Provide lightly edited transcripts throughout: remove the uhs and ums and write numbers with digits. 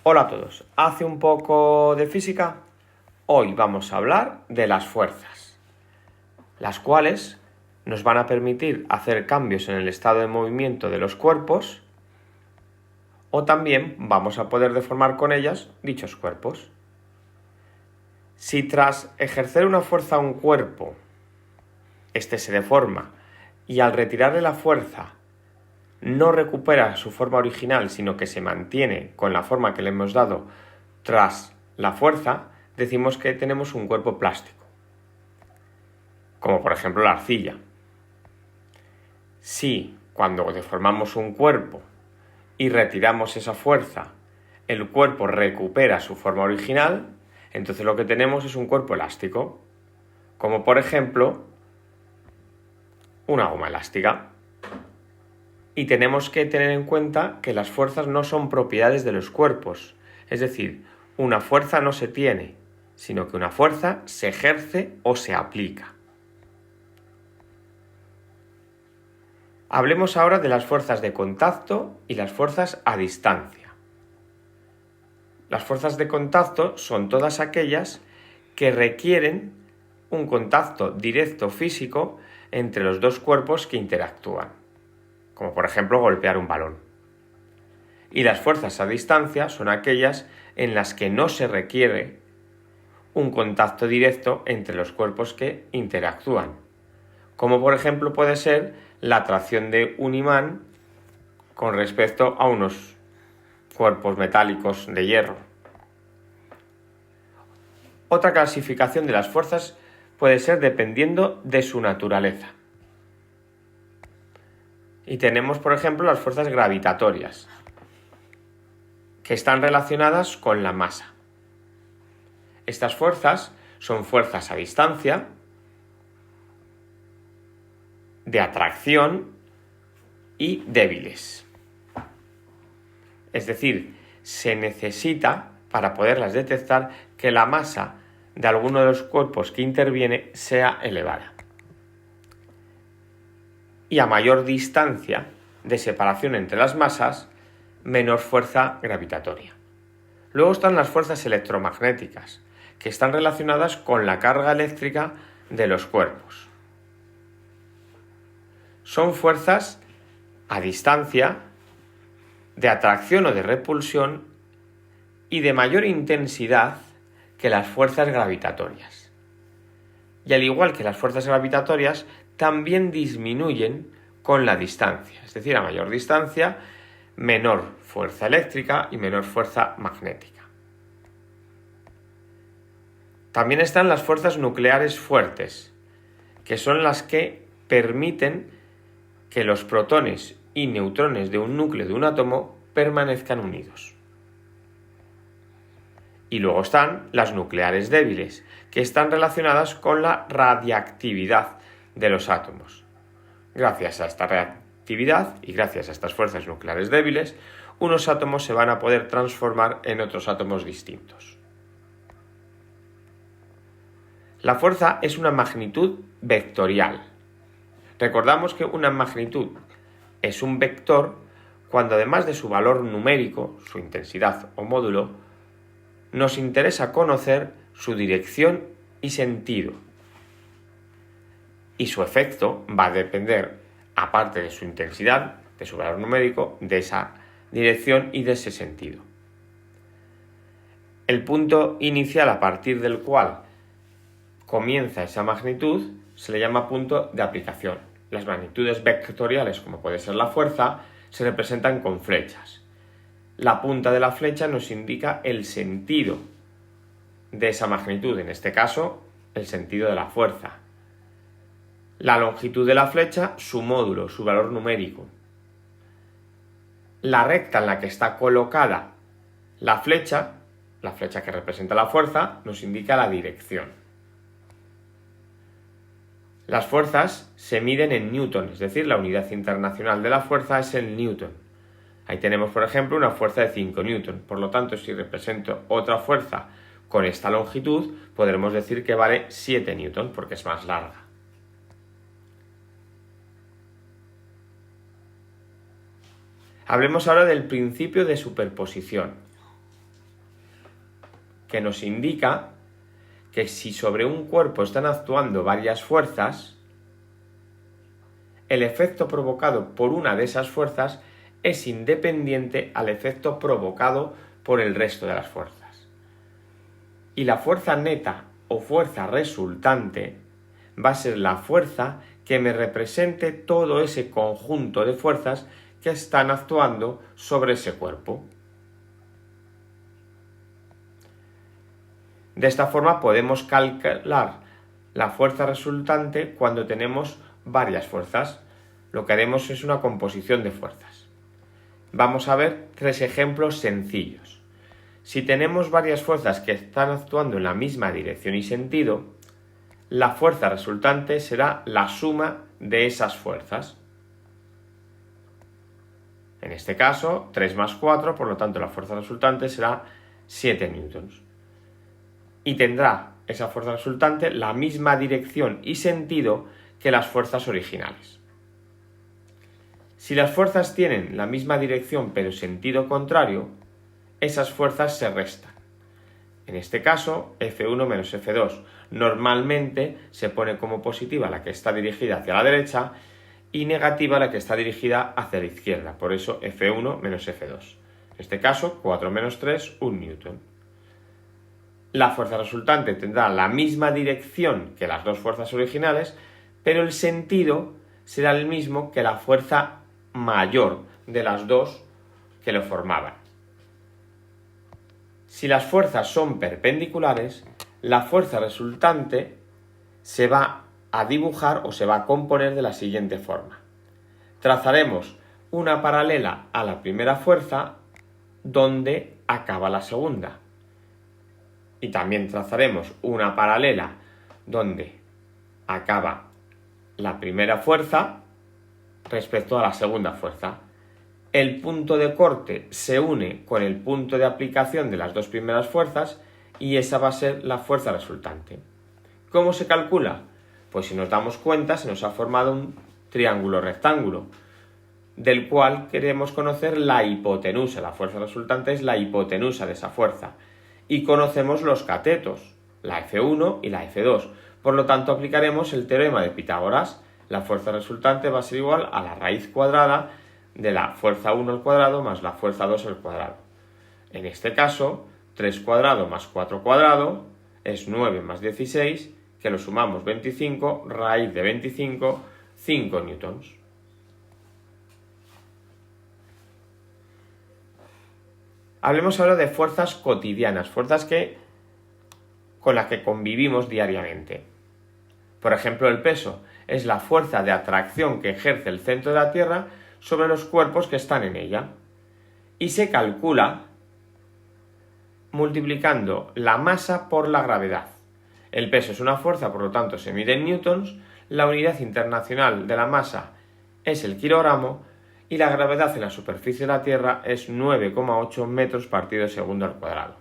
Hola a todos. ¿Hace un poco de física? Hoy vamos a hablar de las fuerzas, las cuales nos van a permitir hacer cambios en el estado de movimiento de los cuerpos o también vamos a poder deformar con ellas dichos cuerpos. Si tras ejercer una fuerza a un cuerpo, este se deforma y al retirarle la fuerza no recupera su forma original, sino que se mantiene con la forma que le hemos dado tras la fuerza, decimos que tenemos un cuerpo plástico, como por ejemplo la arcilla. Si cuando deformamos un cuerpo y retiramos esa fuerza, el cuerpo recupera su forma original, entonces lo que tenemos es un cuerpo elástico, como por ejemplo una goma elástica. Y tenemos que tener en cuenta que las fuerzas no son propiedades de los cuerpos. Es decir, una fuerza no se tiene, sino que una fuerza se ejerce o se aplica. Hablemos ahora de las fuerzas de contacto y las fuerzas a distancia. Las fuerzas de contacto son todas aquellas que requieren un contacto directo físico entre los dos cuerpos que interactúan, como por ejemplo golpear un balón. Y las fuerzas a distancia son aquellas en las que no se requiere un contacto directo entre los cuerpos que interactúan, como por ejemplo puede ser la atracción de un imán con respecto a unos cuerpos metálicos de hierro. Otra clasificación de las fuerzas puede ser dependiendo de su naturaleza. Y tenemos, por ejemplo, las fuerzas gravitatorias, que están relacionadas con la masa. Estas fuerzas son fuerzas a distancia, de atracción y débiles. Es decir, se necesita, para poderlas detectar, que la masa de alguno de los cuerpos que interviene sea elevada. Y a mayor distancia de separación entre las masas, menor fuerza gravitatoria. Luego están las fuerzas electromagnéticas, que están relacionadas con la carga eléctrica de los cuerpos. Son fuerzas a distancia, de atracción o de repulsión y de mayor intensidad que las fuerzas gravitatorias. Y al igual que las fuerzas gravitatorias, también disminuyen con la distancia, es decir, a mayor distancia, menor fuerza eléctrica y menor fuerza magnética. También están las fuerzas nucleares fuertes, que son las que permiten que los protones y neutrones de un núcleo de un átomo permanezcan unidos. Y luego están las nucleares débiles, que están relacionadas con la radiactividad de los átomos. Gracias a esta reactividad y gracias a estas fuerzas nucleares débiles, unos átomos se van a poder transformar en otros átomos distintos. La fuerza es una magnitud vectorial. Recordamos que una magnitud es un vector cuando además de su valor numérico, su intensidad o módulo, nos interesa conocer su dirección y sentido. Y su efecto va a depender, aparte de su intensidad, de su valor numérico, de esa dirección y de ese sentido. El punto inicial a partir del cual comienza esa magnitud se le llama punto de aplicación. Las magnitudes vectoriales, como puede ser la fuerza, se representan con flechas. La punta de la flecha nos indica el sentido de esa magnitud, en este caso, el sentido de la fuerza. La longitud de la flecha, su módulo, su valor numérico. La recta en la que está colocada la flecha que representa la fuerza, nos indica la dirección. Las fuerzas se miden en newton, es decir, la unidad internacional de la fuerza es el newton. Ahí tenemos, por ejemplo, una fuerza de 5 newton. Por lo tanto, si represento otra fuerza con esta longitud, podremos decir que vale 7 newton porque es más larga. Hablemos ahora del principio de superposición. que nos indica que si sobre un cuerpo están actuando varias fuerzas, el efecto provocado por una de esas fuerzas es independiente al efecto provocado por el resto de las fuerzas. Y la fuerza neta o fuerza resultante va a ser la fuerza que me represente todo ese conjunto de fuerzas que están actuando sobre ese cuerpo. De esta forma podemos calcular la fuerza resultante cuando tenemos varias fuerzas. Lo que haremos es una composición de fuerzas. Vamos a ver 3 ejemplos sencillos. Si tenemos varias fuerzas que están actuando en la misma dirección y sentido, la fuerza resultante será la suma de esas fuerzas. En este caso, 3 más 4, por lo tanto la fuerza resultante será 7 newtons. Y tendrá esa fuerza resultante la misma dirección y sentido que las fuerzas originales. Si las fuerzas tienen la misma dirección pero sentido contrario, esas fuerzas se restan. En este caso, F1 menos F2. Normalmente se pone como positiva la que está dirigida hacia la derecha y negativa la que está dirigida hacia la izquierda. Por eso F1 menos F2. En este caso, 4 menos 3, 1 newton. La fuerza resultante tendrá la misma dirección que las dos fuerzas originales, pero el sentido será el mismo que la fuerza mayor de las dos que lo formaban. Si las fuerzas son perpendiculares, la fuerza resultante se va a dibujar o se va a componer de la siguiente forma. Trazaremos una paralela a la primera fuerza donde acaba la segunda. Y también trazaremos una paralela donde acaba la primera fuerza respecto a la segunda fuerza. El punto de corte se une con el punto de aplicación de las dos primeras fuerzas y esa va a ser la fuerza resultante. ¿Cómo se calcula? Pues si nos damos cuenta, se nos ha formado un triángulo rectángulo, del cual queremos conocer la hipotenusa. La fuerza resultante es la hipotenusa de esa fuerza. Y conocemos los catetos, la F1 y la F2. Por lo tanto, aplicaremos el teorema de Pitágoras. La fuerza resultante va a ser igual a la raíz cuadrada de la fuerza 1 al cuadrado más la fuerza 2 al cuadrado. En este caso, 3 cuadrado más 4 cuadrado es 9 más 16, que lo sumamos 25, raíz de 25, 5 newtons. Hablemos ahora de fuerzas cotidianas, fuerzas con las que convivimos diariamente. Por ejemplo, el peso es la fuerza de atracción que ejerce el centro de la Tierra sobre los cuerpos que están en ella. Y se calcula multiplicando la masa por la gravedad. El peso es una fuerza, por lo tanto se mide en newtons, la unidad internacional de la masa es el kilogramo y la gravedad en la superficie de la Tierra es 9,8 metros partido segundo al cuadrado.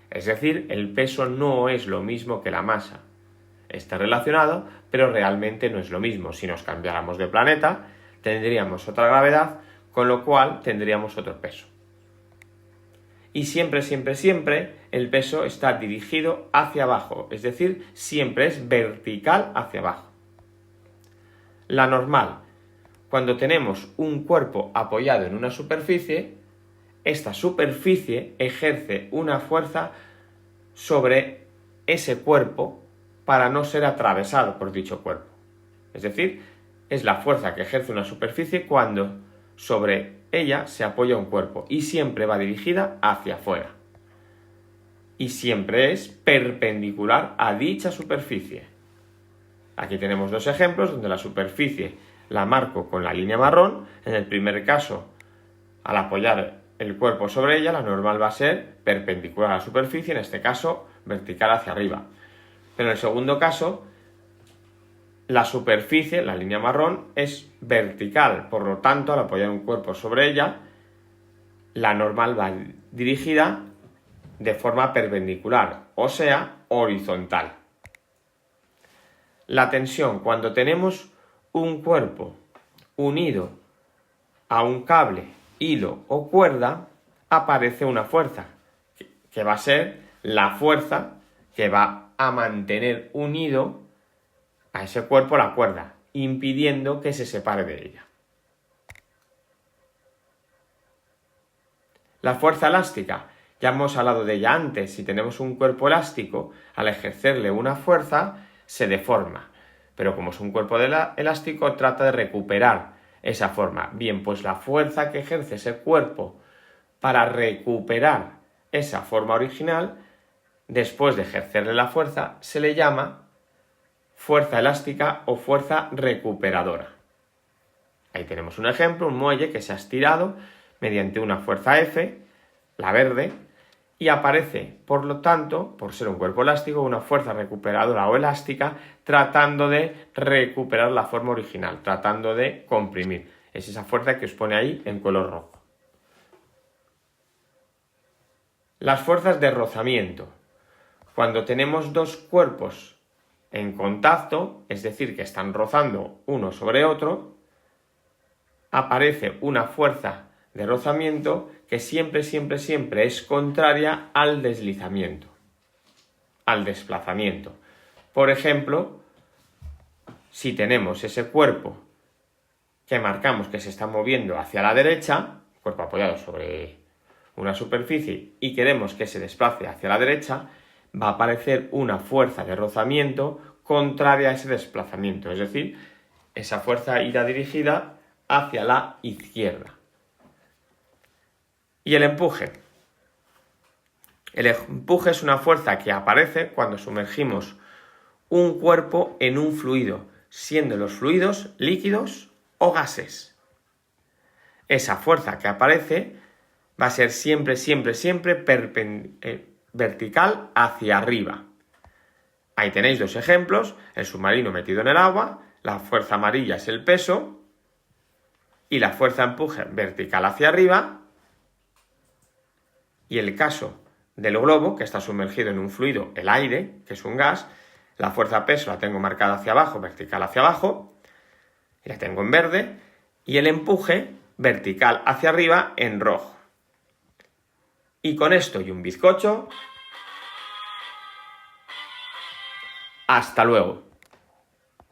Es decir, el peso no es lo mismo que la masa. Está relacionado, pero realmente no es lo mismo. Si nos cambiáramos de planeta, tendríamos otra gravedad, con lo cual tendríamos otro peso. Y siempre, siempre, siempre el peso está dirigido hacia abajo, es decir, siempre es vertical hacia abajo. La normal. Cuando tenemos un cuerpo apoyado en una superficie, esta superficie ejerce una fuerza sobre ese cuerpo para no ser atravesado por dicho cuerpo. Es decir, es la fuerza que ejerce una superficie cuando sobre ella se apoya un cuerpo y siempre va dirigida hacia afuera. Y siempre es perpendicular a dicha superficie. Aquí tenemos dos ejemplos donde la superficie la marco con la línea marrón. En el primer caso, al apoyar el cuerpo sobre ella, la normal va a ser perpendicular a la superficie, en este caso vertical hacia arriba. Pero en el segundo caso, la superficie, la línea marrón, es vertical, por lo tanto, al apoyar un cuerpo sobre ella, la normal va dirigida de forma perpendicular, o sea, horizontal. La tensión, cuando tenemos un cuerpo unido a un cable, hilo o cuerda, aparece una fuerza, que va a ser la fuerza que va a mantener unido a ese cuerpo la cuerda, impidiendo que se separe de ella. La fuerza elástica, ya hemos hablado de ella antes. Si tenemos un cuerpo elástico, al ejercerle una fuerza, se deforma. Pero como es un cuerpo elástico, trata de recuperar esa forma. Bien, pues la fuerza que ejerce ese cuerpo para recuperar esa forma original, después de ejercerle la fuerza, se le llama fuerza elástica o fuerza recuperadora. Ahí tenemos un ejemplo, un muelle que se ha estirado mediante una fuerza F, la verde, y aparece, por lo tanto, por ser un cuerpo elástico, una fuerza recuperadora o elástica tratando de recuperar la forma original, tratando de comprimir. Es esa fuerza que os pone ahí en color rojo. Las fuerzas de rozamiento. Cuando tenemos dos cuerpos en contacto, es decir, que están rozando uno sobre otro, aparece una fuerza de rozamiento que siempre es contraria al deslizamiento, al desplazamiento. Por ejemplo, si tenemos ese cuerpo que marcamos que se está moviendo hacia la derecha, cuerpo apoyado sobre una superficie, y queremos que se desplace hacia la derecha, va a aparecer una fuerza de rozamiento contraria a ese desplazamiento, es decir, esa fuerza irá dirigida hacia la izquierda. Y el empuje. El empuje es una fuerza que aparece cuando sumergimos un cuerpo en un fluido, siendo los fluidos líquidos o gases. Esa fuerza que aparece va a ser siempre vertical hacia arriba. Ahí tenéis dos ejemplos, el submarino metido en el agua, la fuerza amarilla es el peso y la fuerza empuje vertical hacia arriba, y el caso del globo, que está sumergido en un fluido, el aire, que es un gas, la fuerza peso la tengo marcada hacia abajo, vertical hacia abajo, y la tengo en verde, y el empuje vertical hacia arriba en rojo. Y con esto y un bizcocho, hasta luego.